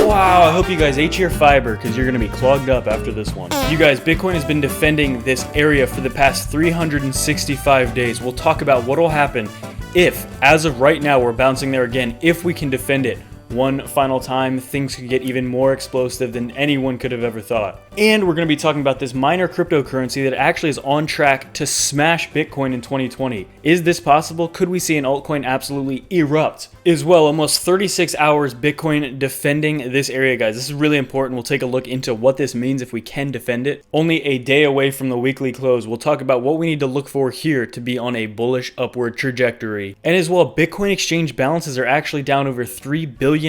Wow, I hope you guys ate your fiber because you're going to be clogged up after this one. You guys, Bitcoin has been defending this area for the past 365 days. We'll talk about what will happen if, as of right now, we're bouncing there again. If we can defend it one final time, things could get even more explosive than anyone could have ever thought. And we're going to be talking about this minor cryptocurrency that actually is on track to smash Bitcoin in 2020. Is this possible? Could we see an altcoin absolutely erupt? As well, almost 36 hours Bitcoin defending this area, guys. This is really important. We'll take a look into what this means if we can defend it. Only a day away from the weekly close. We'll talk about what we need to look for here to be on a bullish upward trajectory. And as well, Bitcoin exchange balances are actually down over $3 billion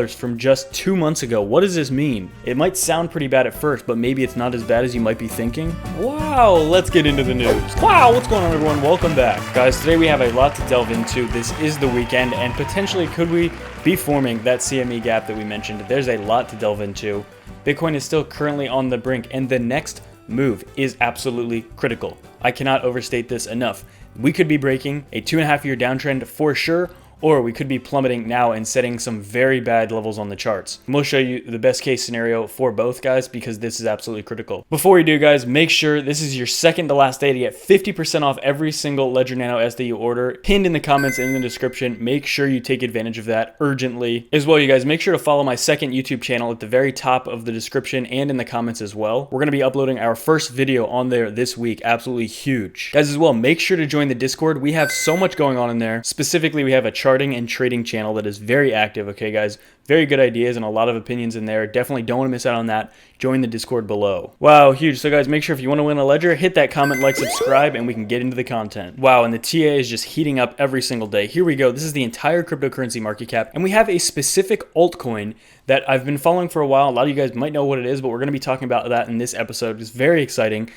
from just 2 months ago. What does this mean? It might sound pretty bad at first, but maybe it's not as bad as you might be thinking. Wow, let's get into the news. Wow, what's going on, everyone? Welcome back. Guys, today we have a lot to delve into. This is the weekend, and potentially could we be forming that CME gap that we mentioned? There's a lot to delve into. Bitcoin is still currently on the brink, and the next move is absolutely critical. I cannot overstate this enough. We could be breaking a 2.5-year downtrend for sure, or we could be plummeting now and setting some very bad levels on the charts. And we'll show you the best case scenario for both, guys, because this is absolutely critical. Before we do, guys, make sure this is your second to last day to get 50% off every single Ledger Nano SDU order, pinned in the comments and in the description. Make sure you take advantage of that urgently. As well, you guys, make sure to follow my second YouTube channel at the very top of the description and in the comments as well. We're going to be uploading our first video on there this week. Absolutely huge. Guys, as well, make sure to join the Discord. We have so much going on in there. Specifically, we have a charting and trading channel that is very active. Okay, guys, very good ideas and a lot of opinions in there. Definitely don't want to miss out on that. Join the Discord below. Wow, huge. So guys, make sure if you want to win a ledger, hit that comment, like, subscribe, and we can get into the content. Wow, and the TA is just heating up every single day. Here we go. This is the entire cryptocurrency market cap, and we have a specific altcoin that I've been following for a while. A lot of you guys might know what it is, but we're going to be talking about that in this episode. It's very exciting.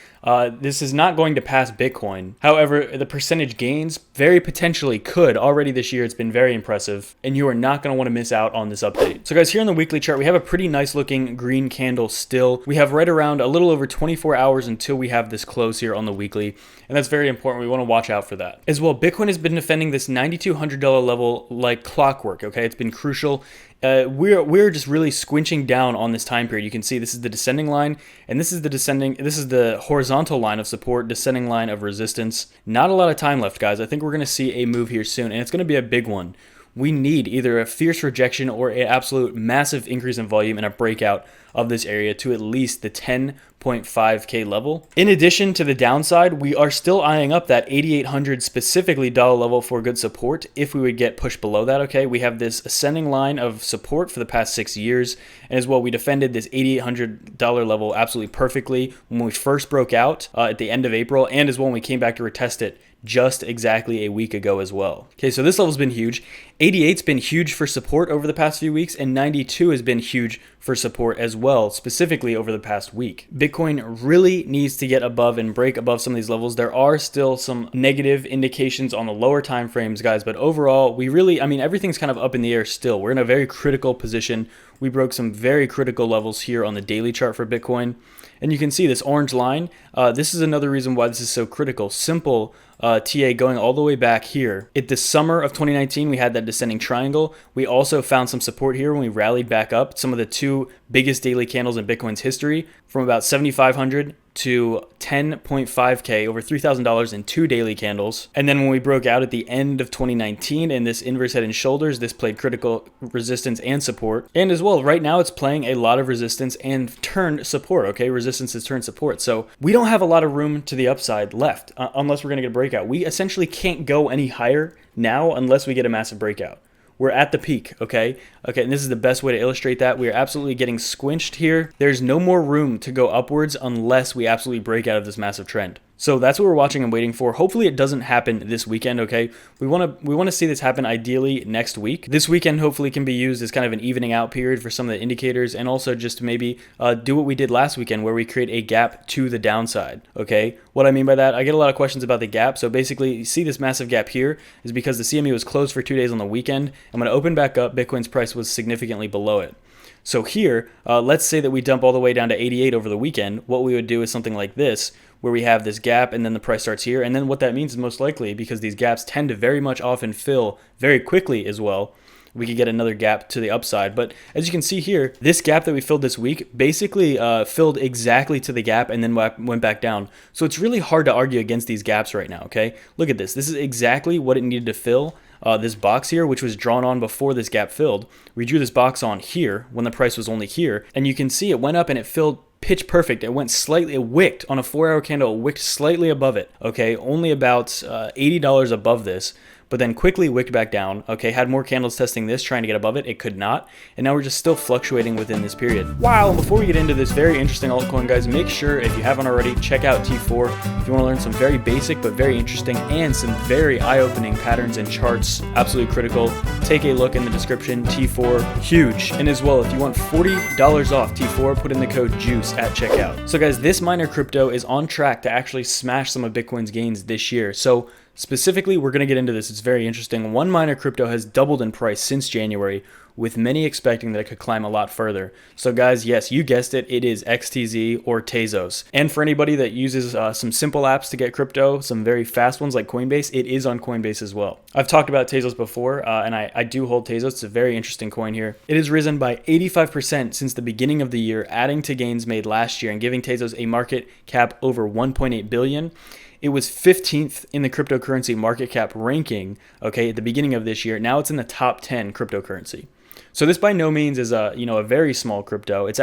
This is not going to pass Bitcoin. However, the percentage gains very potentially could. Already this year, it's been very impressive, and you are not going to want to miss out on this update. So guys, here on the weekly chart, we have a pretty nice looking green candle still. We have right around a little over 24 hours until we have this close here on the weekly, and that's very important. We want to watch out for that. As well, Bitcoin has been defending this $9,200 level like clockwork, okay? It's been crucial. We're just really squinching down on this time period. You can see this is the descending line, and this is the horizontal line of support, descending line of resistance. Not a lot of time left, guys. I think we're going to see a move here soon, and it's going to be a big one. We need either a fierce rejection or an absolute massive increase in volume and a breakout of this area to at least the 10.5K level. In addition to the downside, we are still eyeing up that 8,800 specifically dollar level for good support if we would get pushed below that, okay? We have this ascending line of support for the past 6 years, and as well, we defended this $8,800 level absolutely perfectly when we first broke out at the end of April, and as well when we came back to retest it just exactly a week ago as well. Okay, so this level's been huge. 88's been huge for support over the past few weeks, and 92 has been huge for support as well, specifically over the past week. Bitcoin really needs to get above and break above some of these levels. There are still some negative indications on the lower time frames, guys, but overall, everything's kind of up in the air still. We're in a very critical position. We broke some very critical levels here on the daily chart for Bitcoin. And you can see this orange line. This is another reason why this is so critical. Simple TA going all the way back here. At the summer of 2019, we had that descending triangle. We also found some support here when we rallied back up. Some of the two biggest daily candles in Bitcoin's history, from about 7,500 to 10.5K, over $3,000 in 2 daily candles. And then when we broke out at the end of 2019 in this inverse head and shoulders, this played critical resistance and support. And as well, right now it's playing a lot of resistance and turned support, okay? Resistance has turned support. So we don't have a lot of room to the upside left unless we're gonna get a breakout. We essentially can't go any higher now unless we get a massive breakout. We're at the peak, okay? Okay, and this is the best way to illustrate that. We are absolutely getting squinched here. There's no more room to go upwards unless we absolutely break out of this massive trend. So that's what we're watching and waiting for. Hopefully it doesn't happen this weekend, okay? We want to see this happen ideally next week. This weekend hopefully can be used as kind of an evening out period for some of the indicators, and also just to maybe do what we did last weekend where we create a gap to the downside, okay? What I mean by that, I get a lot of questions about the gap. So basically, you see this massive gap here is because the CME was closed for 2 days on the weekend. And when it opened back up, Bitcoin's price was significantly below it. So here, let's say that we dump all the way down to 88 over the weekend. What we would do is something like this, where we have this gap and then the price starts here. And then what that means is most likely, because these gaps tend to very much often fill very quickly as well, we could get another gap to the upside. But as you can see here, this gap that we filled this week basically filled exactly to the gap and then went back down. So it's really hard to argue against these gaps right now, okay? Look at this. This is exactly what it needed to fill. This box here, which was drawn on before this gap filled. We drew this box on here when the price was only here. And you can see it went up and it filled pitch perfect. It went slightly, it wicked on a 4-hour candle, it wicked slightly above it, okay? Only about $80 above this, but then quickly wicked back down, okay? Had more candles testing this, trying to get above it. It could not. And now we're just still fluctuating within this period. Wow, and before we get into this very interesting altcoin, guys, make sure, if you haven't already, check out T4 if you want to learn some very basic but very interesting and some very eye-opening patterns and charts. Absolutely critical. Take a look in the description. T4, huge. And as well, if you want $40 off T4, put in the code JUICE at checkout. So guys, this miner crypto is on track to actually smash some of Bitcoin's gains this year. So specifically, we're going to get into this. It's very interesting. One miner crypto has doubled in price since January, with many expecting that it could climb a lot further. So guys, yes, you guessed it. It is XTZ or Tezos. And for anybody that uses some simple apps to get crypto, some very fast ones like Coinbase, it is on Coinbase as well. I've talked about Tezos before, and I do hold Tezos. It's a very interesting coin here. It has risen by 85% since the beginning of the year, adding to gains made last year and giving Tezos a market cap over 1.8 billion. It was 15th in the cryptocurrency market cap ranking, okay, at the beginning of this year. Now it's in the top 10 cryptocurrency. So this by no means is a very small crypto. It's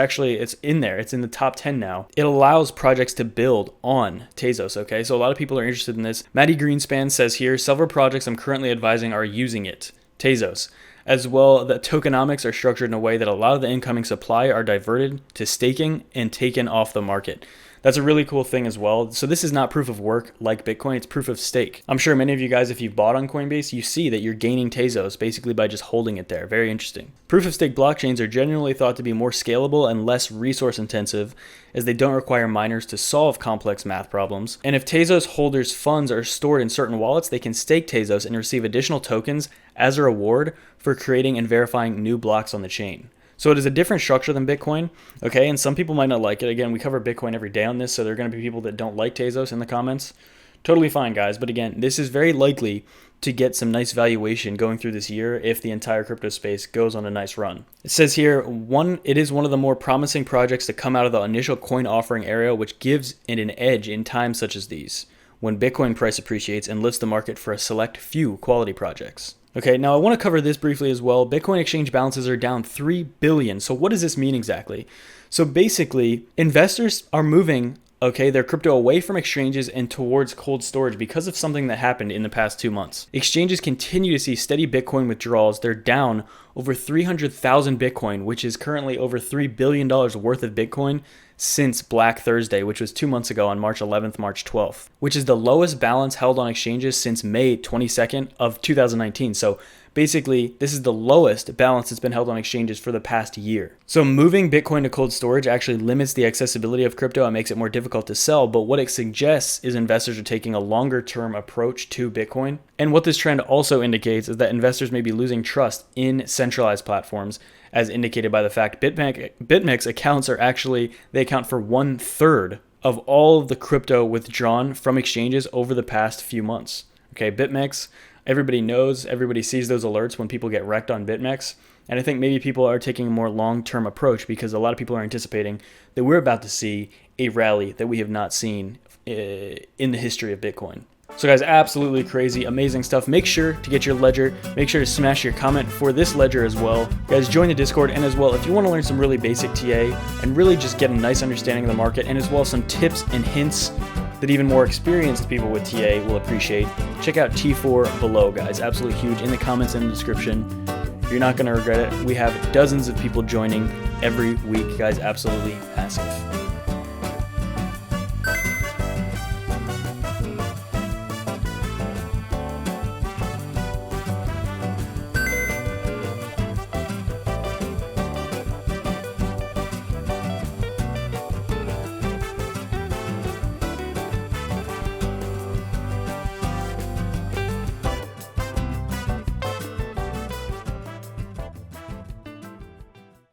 in there. It's in the top 10 now. It allows projects to build on Tezos, okay? So a lot of people are interested in this. Maddie Greenspan says here, several projects I'm currently advising are using it, Tezos. As well, the tokenomics are structured in a way that a lot of the incoming supply are diverted to staking and taken off the market. That's a really cool thing as well. So this is not proof of work like Bitcoin, it's proof of stake. I'm sure many of you guys, if you've bought on Coinbase, you see that you're gaining Tezos basically by just holding it there. Very interesting. Proof of stake blockchains are generally thought to be more scalable and less resource intensive, as they don't require miners to solve complex math problems. And if Tezos holders' funds are stored in certain wallets, they can stake Tezos and receive additional tokens as a reward for creating and verifying new blocks on the chain. So it is a different structure than Bitcoin, okay? And some people might not like it. Again, we cover Bitcoin every day on this, so there are going to be people that don't like Tezos in the comments. Totally fine, guys. But again, this is very likely to get some nice valuation going through this year if the entire crypto space goes on a nice run. It says here, it is one of the more promising projects to come out of the initial coin offering area, which gives it an edge in times such as these, when Bitcoin price appreciates and lifts the market for a select few quality projects. Okay, now I want to cover this briefly as well. Bitcoin exchange balances are down 3 billion. So what does this mean exactly? So basically, investors are moving, okay, their crypto away from exchanges and towards cold storage because of something that happened in the past 2 months. Exchanges continue to see steady Bitcoin withdrawals. They're down over 300,000 Bitcoin, which is currently over $3 billion worth of Bitcoin since Black Thursday, which was 2 months ago on March 11th, March 12th, which is the lowest balance held on exchanges since May 22nd of 2019. So basically, this is the lowest balance that's been held on exchanges for the past year. So moving Bitcoin to cold storage actually limits the accessibility of crypto and makes it more difficult to sell. But what it suggests is investors are taking a longer term approach to Bitcoin. And what this trend also indicates is that investors may be losing trust in centralized platforms, as indicated by the fact BitMEX accounts are actually, they account for 1/3 of all of the crypto withdrawn from exchanges over the past few months. Okay, BitMEX, everybody knows, everybody sees those alerts when people get wrecked on BitMEX. And I think maybe people are taking a more long-term approach because a lot of people are anticipating that we're about to see a rally that we have not seen in the history of Bitcoin. So guys, absolutely crazy, amazing stuff. Make sure to get your ledger. Make sure to smash your comment for this ledger as well. Guys, join the Discord. And as well, if you want to learn some really basic TA and really just get a nice understanding of the market, and as well some tips and hints that even more experienced people with TA will appreciate, check out T4 below, guys. Absolutely huge. In the comments and the description. You're not going to regret it. We have dozens of people joining every week, guys. Absolutely massive.